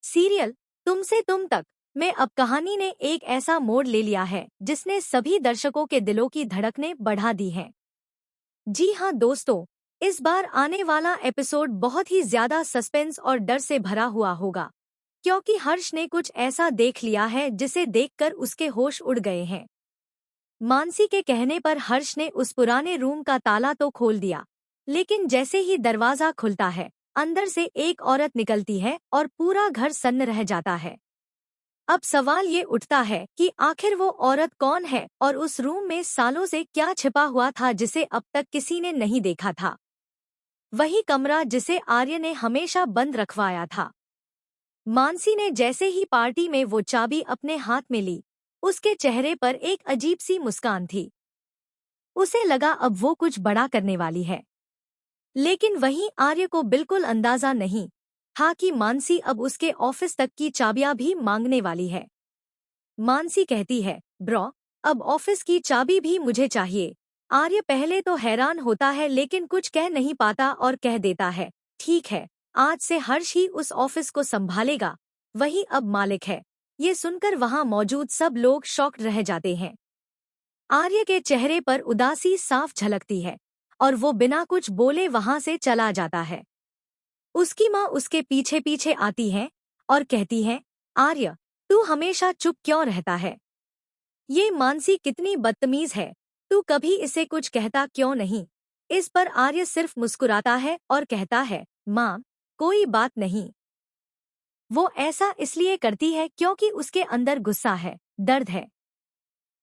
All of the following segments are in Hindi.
सीरियल तुमसे तुम तक में अब कहानी ने एक ऐसा मोड़ ले लिया है जिसने सभी दर्शकों के दिलों की धड़कनें बढ़ा दी हैं। जी हाँ दोस्तों, इस बार आने वाला एपिसोड बहुत ही ज्यादा सस्पेंस और डर से भरा हुआ होगा, क्योंकि हर्ष ने कुछ ऐसा देख लिया है जिसे देखकर उसके होश उड़ गए हैं। मानसी के कहने पर हर्ष ने उस पुराने रूम का ताला तो खोल दिया, लेकिन जैसे ही दरवाजा खुलता है, अंदर से एक औरत निकलती है और पूरा घर सन्न रह जाता है। अब सवाल ये उठता है कि आखिर वो औरत कौन है और उस रूम में सालों से क्या छिपा हुआ था जिसे अब तक किसी ने नहीं देखा था। वही कमरा जिसे आर्य ने हमेशा बंद रखवाया था। मानसी ने जैसे ही पार्टी में वो चाबी अपने हाथ में ली, उसके चेहरे पर एक अजीब सी मुस्कान थी। उसे लगा अब वो कुछ बड़ा करने वाली है। लेकिन वहीं आर्य को बिल्कुल अंदाजा नहीं था कि मानसी अब उसके ऑफिस तक की चाबियां भी मांगने वाली है। मानसी कहती है, ब्रो, अब ऑफिस की चाबी भी मुझे चाहिए। आर्य पहले तो हैरान होता है लेकिन कुछ कह नहीं पाता और कह देता है, ठीक है, आज से हर्ष ही उस ऑफिस को संभालेगा, वही अब मालिक है। ये सुनकर वहां मौजूद सब लोग शॉक्ड रह जाते हैं। आर्य के चेहरे पर उदासी साफ झलकती है और वो बिना कुछ बोले वहां से चला जाता है। उसकी माँ उसके पीछे पीछे आती है और कहती है, आर्य, तू हमेशा चुप क्यों रहता है? ये मानसी कितनी बदतमीज है, तू कभी इसे कुछ कहता क्यों नहीं? इस पर आर्य सिर्फ मुस्कुराता है और कहता है, माँ, कोई बात नहीं। वो ऐसा इसलिए करती है क्योंकि उसके अंदर गुस्सा है, दर्द है।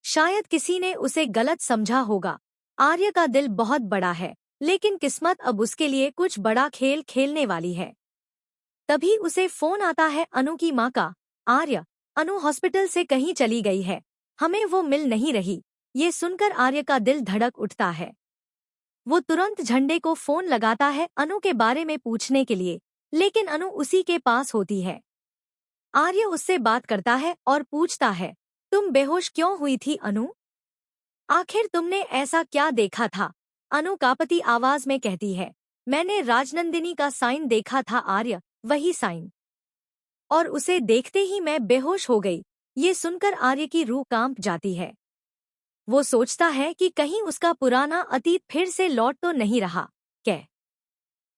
शायद किसी ने उसे गलत समझा होगा। आर्य का दिल बहुत बड़ा है, लेकिन किस्मत अब उसके लिए कुछ बड़ा खेल खेलने वाली है। तभी उसे फोन आता है अनु की माँ का। आर्य, अनु हॉस्पिटल से कहीं चली गई है, हमें वो मिल नहीं रही। ये सुनकर आर्य का दिल धड़क उठता है। वो तुरंत झंडे को फोन लगाता है अनु के बारे में पूछने के लिए, लेकिन अनु उसी के पास होती है। आर्य उससे बात करता है और पूछता है, तुम बेहोश क्यों हुई थी अनु? आखिर तुमने ऐसा क्या देखा था? अनु कांपती आवाज में कहती है, मैंने राजनंदिनी का साइन देखा था आर्य, वही साइन। और उसे देखते ही मैं बेहोश हो गई। ये सुनकर आर्य की रूह कांप जाती है। वो सोचता है कि कहीं उसका पुराना अतीत फिर से लौट तो नहीं रहा। क्या